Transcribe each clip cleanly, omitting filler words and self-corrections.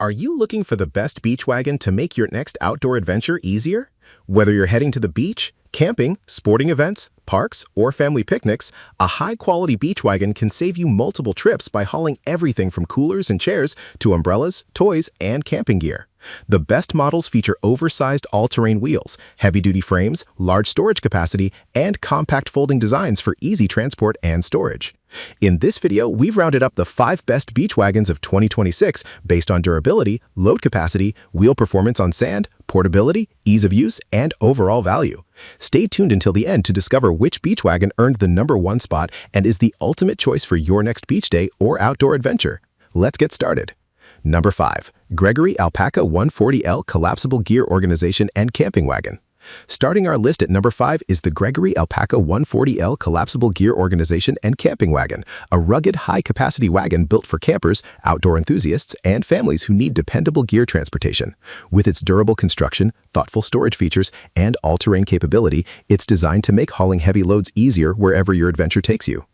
Are you looking for the best beach wagon to make your next outdoor adventure easier? Whether you're heading to the beach, camping, sporting events, parks, or family picnics, a high-quality beach wagon can save you multiple trips by hauling everything from coolers and chairs to umbrellas, toys, and camping gear. The best models feature oversized all-terrain wheels, heavy-duty frames, large storage capacity, and compact folding designs for easy transport and storage. In this video, we've rounded up the 5 best beach wagons of 2026 based on durability, load capacity, wheel performance on sand, portability, ease of use, and overall value. Stay tuned until the end to discover which beach wagon earned the #1 spot and is the ultimate choice for your next beach day or outdoor adventure. Let's get started. Number 5. Gregory Alpaca 140L Collapsible Gear Organization and Camping Wagon. Starting our list at number 5 is the Gregory Alpaca 140L Collapsible Gear Organization and Camping Wagon, a rugged, high-capacity wagon built for campers, outdoor enthusiasts, and families who need dependable gear transportation. With its durable construction, thoughtful storage features, and all-terrain capability, it's designed to make hauling heavy loads easier wherever your adventure takes you.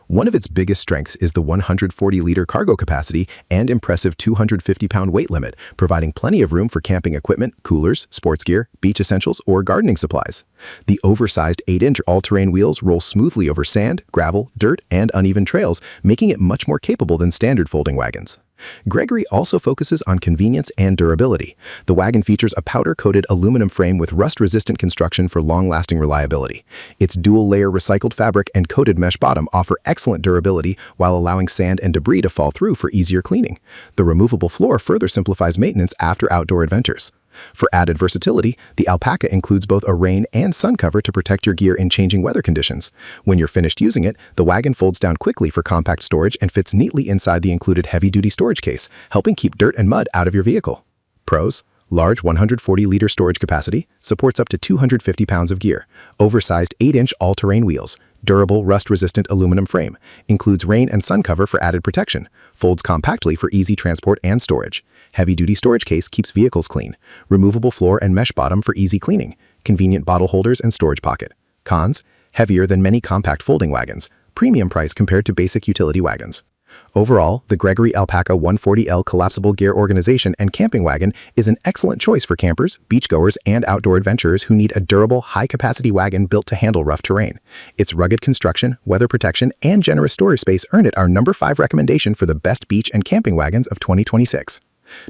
One of its biggest strengths is the 140-liter cargo capacity and impressive 250-pound weight limit, providing plenty of room for camping equipment, coolers, sports gear, beach essentials, or gardening supplies. The oversized 8-inch all-terrain wheels roll smoothly over sand, gravel, dirt, and uneven trails, making it much more capable than standard folding wagons. Gregory also focuses on convenience and durability. The wagon features a powder-coated aluminum frame with rust-resistant construction for long-lasting reliability. Its dual-layer recycled fabric and coated mesh bottom offer excellent durability while allowing sand and debris to fall through for easier cleaning. The removable floor further simplifies maintenance after outdoor adventures. For added versatility, the Alpaca includes both a rain and sun cover to protect your gear in changing weather conditions. When you're finished using it, the wagon folds down quickly for compact storage and fits neatly inside the included heavy-duty storage case, helping keep dirt and mud out of your vehicle. Pros: large 140-liter storage capacity, supports up to 250 pounds of gear, oversized 8-inch all-terrain wheels, durable rust-resistant aluminum frame, includes rain and sun cover for added protection, folds compactly for easy transport and storage. Heavy-duty storage case keeps vehicles clean, removable floor and mesh bottom for easy cleaning, convenient bottle holders and storage pocket. Cons: heavier than many compact folding wagons, premium price compared to basic utility wagons. Overall, the Gregory Alpaca 140L Collapsible Gear Organization and Camping Wagon is an excellent choice for campers, beachgoers, and outdoor adventurers who need a durable, high-capacity wagon built to handle rough terrain. Its rugged construction, weather protection, and generous storage space earned it our number 5 recommendation for the best beach and camping wagons of 2026.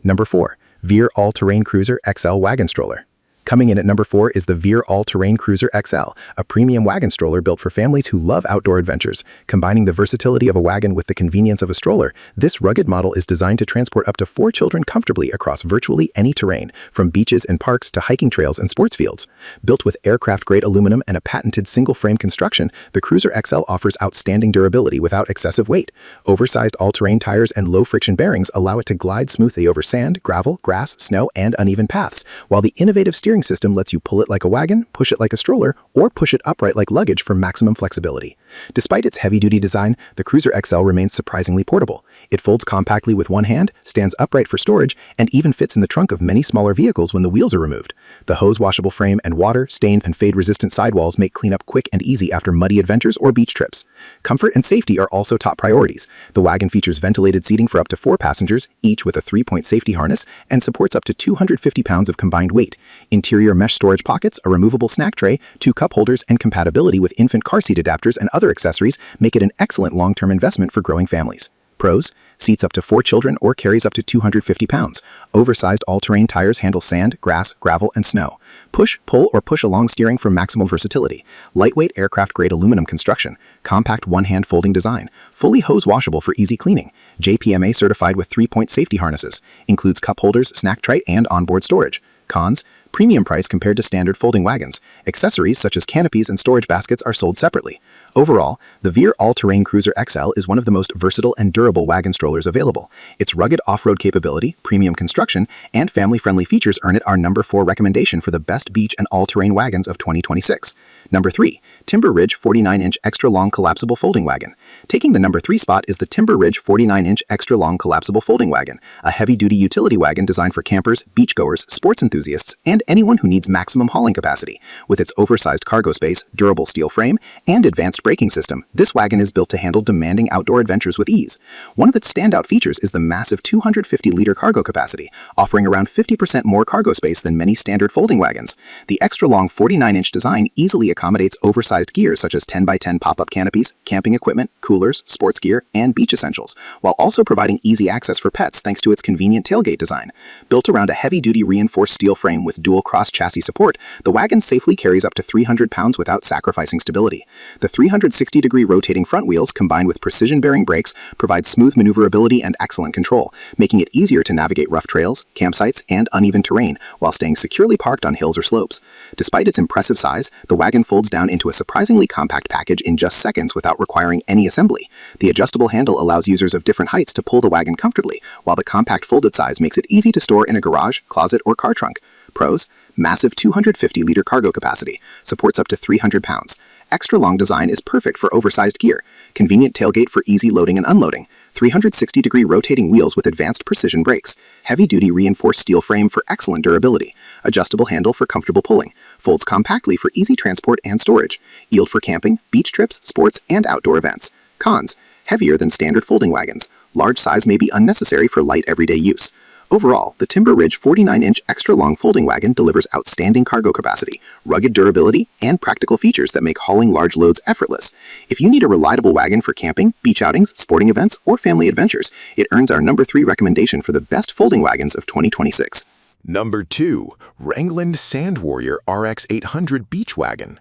Number 4. Veer All-Terrain Cruiser XL Wagon Stroller. Coming in at number 4 is the Veer All-Terrain Cruiser XL, a premium wagon stroller built for families who love outdoor adventures. Combining the versatility of a wagon with the convenience of a stroller, this rugged model is designed to transport up to 4 children comfortably across virtually any terrain, from beaches and parks to hiking trails and sports fields. Built with aircraft-grade aluminum and a patented single-frame construction, the Cruiser XL offers outstanding durability without excessive weight. Oversized all-terrain tires and low-friction bearings allow it to glide smoothly over sand, gravel, grass, snow, and uneven paths, while the innovative steering system lets you pull it like a wagon, push it like a stroller, or push it upright like luggage for maximum flexibility. Despite its heavy-duty design, the Cruiser XL remains surprisingly portable. It folds compactly with one hand, stands upright for storage, and even fits in the trunk of many smaller vehicles when the wheels are removed. The hose-washable frame and water, stain, and fade-resistant sidewalls make cleanup quick and easy after muddy adventures or beach trips. Comfort and safety are also top priorities. The wagon features ventilated seating for up to 4 passengers, each with a 3-point safety harness, and supports up to 250 pounds of combined weight. Interior mesh storage pockets, a removable snack tray, 2 cup holders, and compatibility with infant car seat adapters and other accessories make it an excellent long-term investment for growing families. Pros: seats up to 4 children or carries up to 250 pounds. Oversized all-terrain tires handle sand, grass, gravel, and snow. Push, pull, or push-along steering for maximum versatility. Lightweight aircraft-grade aluminum construction. Compact one-hand folding design. Fully hose-washable for easy cleaning. JPMA certified with 3-point safety harnesses. Includes cup holders, snack tray, and onboard storage. Cons: premium price compared to standard folding wagons. Accessories such as canopies and storage baskets are sold separately. Overall, the Veer All-Terrain Cruiser XL is one of the most versatile and durable wagon strollers available. Its rugged off-road capability, premium construction, and family-friendly features earn it our number 4 recommendation for the best beach and all-terrain wagons of 2026. Number 3. Timber Ridge 49-inch Extra Long Collapsible Folding Wagon. Taking the number 3 spot is the Timber Ridge 49-inch extra-long collapsible folding wagon, a heavy-duty utility wagon designed for campers, beachgoers, sports enthusiasts, and anyone who needs maximum hauling capacity. With its oversized cargo space, durable steel frame, and advanced braking system, this wagon is built to handle demanding outdoor adventures with ease. One of its standout features is the massive 250-liter cargo capacity, offering around 50% more cargo space than many standard folding wagons. The extra-long 49-inch design easily accommodates oversized gear such as 10x10 pop-up canopies, camping equipment, coolers, sports gear, and beach essentials, while also providing easy access for pets thanks to its convenient tailgate design. Built around a heavy-duty reinforced steel frame with dual cross-chassis support, the wagon safely carries up to 300 pounds without sacrificing stability. The 360-degree rotating front wheels, combined with precision-bearing brakes, provide smooth maneuverability and excellent control, making it easier to navigate rough trails, campsites, and uneven terrain while staying securely parked on hills or slopes. Despite its impressive size, the wagon folds down into a surprisingly compact package in just seconds without requiring any assembly. The adjustable handle allows users of different heights to pull the wagon comfortably, while the compact folded size makes it easy to store in a garage, closet, or car trunk. Pros: massive 250-liter cargo capacity, supports up to 300 pounds. Extra-long design is perfect for oversized gear. Convenient tailgate for easy loading and unloading. 360-degree rotating wheels with advanced precision brakes. Heavy-duty reinforced steel frame for excellent durability. Adjustable handle for comfortable pulling. Folds compactly for easy transport and storage. Yield for camping, beach trips, sports, and outdoor events. Cons: heavier than standard folding wagons. Large size may be unnecessary for light everyday use. Overall, the Timber Ridge 49-inch extra-long folding wagon delivers outstanding cargo capacity, rugged durability, and practical features that make hauling large loads effortless. If you need a reliable wagon for camping, beach outings, sporting events, or family adventures, it earns our number 3 recommendation for the best folding wagons of 2026. Number 2. RANGLAND Sand Warrior RX 800 Beach Wagon.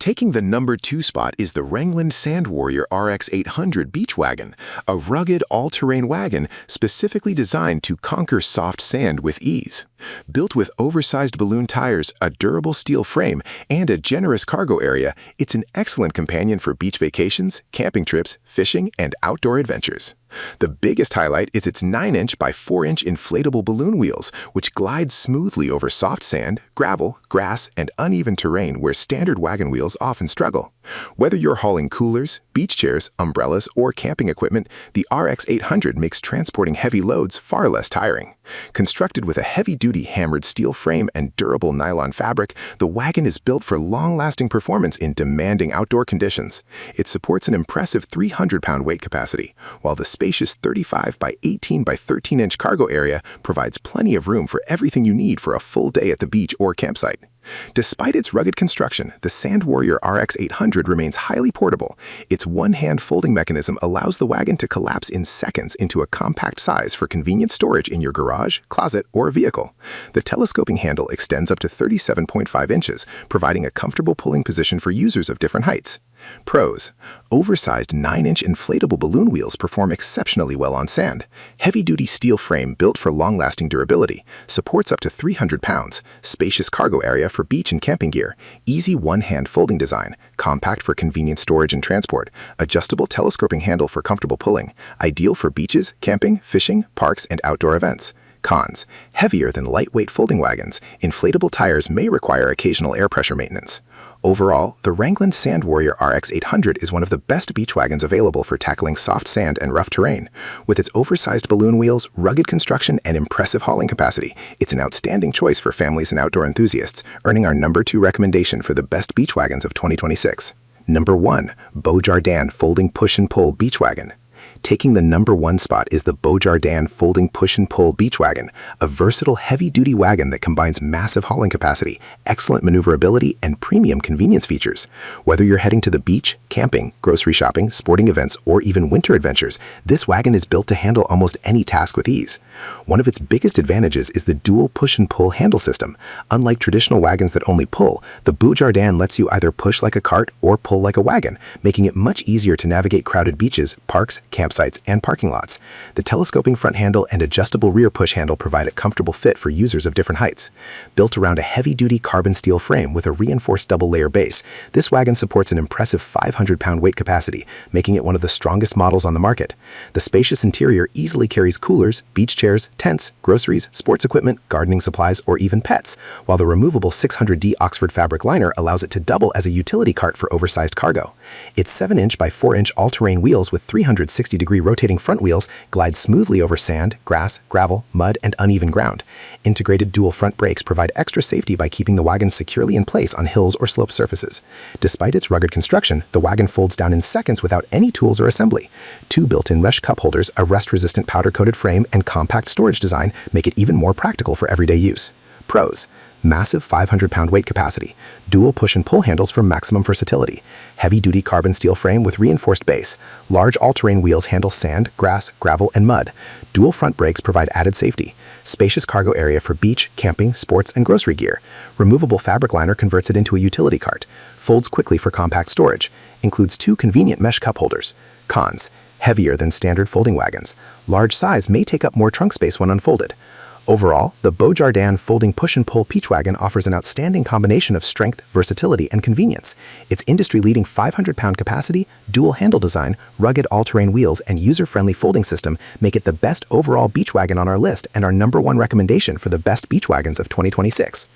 Taking the number 2 spot is the RANGLAND Sand Warrior RX 800 Beach Wagon, a rugged all-terrain wagon specifically designed to conquer soft sand with ease. Built with oversized balloon tires, a durable steel frame, and a generous cargo area, it's an excellent companion for beach vacations, camping trips, fishing, and outdoor adventures. The biggest highlight is its 9-inch by 4-inch inflatable balloon wheels, which glide smoothly over soft sand, gravel, grass, and uneven terrain where standard wagon wheels often struggle. Whether you're hauling coolers, beach chairs, umbrellas, or camping equipment, the RX 800 makes transporting heavy loads far less tiring. Constructed with a heavy-duty hammered steel frame and durable nylon fabric, the wagon is built for long-lasting performance in demanding outdoor conditions. It supports an impressive 300-pound weight capacity, while the spacious 35 by 18 by 13-inch cargo area provides plenty of room for everything you need for a full day at the beach or campsite. Despite its rugged construction, the Sand Warrior RX 800 remains highly portable. Its one-hand folding mechanism allows the wagon to collapse in seconds into a compact size for convenient storage in your garage, closet, or vehicle. The telescoping handle extends up to 37.5 inches, providing a comfortable pulling position for users of different heights. Pros: oversized 9-inch inflatable balloon wheels perform exceptionally well on sand. Heavy-duty steel frame built for long-lasting durability. Supports up to 300 pounds. Spacious cargo area for beach and camping gear. Easy one-hand folding design. Compact for convenient storage and transport. Adjustable telescoping handle for comfortable pulling. Ideal for beaches, camping, fishing, parks, and outdoor events. Cons: heavier than lightweight folding wagons. Inflatable tires may require occasional air pressure maintenance. Overall, the RANGLAND Sand Warrior RX 800 is one of the best beach wagons available for tackling soft sand and rough terrain. With its oversized balloon wheels, rugged construction, and impressive hauling capacity, it's an outstanding choice for families and outdoor enthusiasts, earning our number 2 recommendation for the best beach wagons of 2026. Number 1. BEAU JARDIN Folding Push and Pull Beach Wagon. Taking the number 1 spot is the BEAU JARDIN Folding Push and Pull Beach Wagon, a versatile heavy-duty wagon that combines massive hauling capacity, excellent maneuverability, and premium convenience features. Whether you're heading to the beach, camping, grocery shopping, sporting events, or even winter adventures, this wagon is built to handle almost any task with ease. One of its biggest advantages is the dual push and pull handle system. Unlike traditional wagons that only pull, the BEAU JARDIN lets you either push like a cart or pull like a wagon, making it much easier to navigate crowded beaches, parks, campsites, campsites and parking lots. The telescoping front handle and adjustable rear push handle provide a comfortable fit for users of different heights. Built around a heavy-duty carbon steel frame with a reinforced double-layer base, this wagon supports an impressive 500-pound weight capacity, making it one of the strongest models on the market. The spacious interior easily carries coolers, beach chairs, tents, groceries, sports equipment, gardening supplies, or even pets, while the removable 600D Oxford fabric liner allows it to double as a utility cart for oversized cargo. Its 7-inch by 4-inch all-terrain wheels with 360-degree rotating front wheels glide smoothly over sand, grass, gravel, mud, and uneven ground. Integrated dual front brakes provide extra safety by keeping the wagon securely in place on hills or sloped surfaces. Despite its rugged construction, the wagon folds down in seconds without any tools or assembly. 2 built-in mesh cup holders, a rust-resistant powder-coated frame, and compact storage design make it even more practical for everyday use. Pros: massive 500-pound weight capacity, dual push and pull handles for maximum versatility, heavy-duty carbon steel frame with reinforced base, large all-terrain wheels handle sand, grass, gravel, and mud, dual front brakes provide added safety, spacious cargo area for beach, camping, sports, and grocery gear, removable fabric liner converts it into a utility cart, folds quickly for compact storage, includes 2 convenient mesh cup holders. Cons: heavier than standard folding wagons. Large size may take up more trunk space when unfolded. Overall, the BEAU JARDIN folding push-and-pull beach wagon offers an outstanding combination of strength, versatility, and convenience. Its industry-leading 500-pound capacity, dual handle design, rugged all-terrain wheels, and user-friendly folding system make it the best overall beach wagon on our list and our #1 recommendation for the best beach wagons of 2026.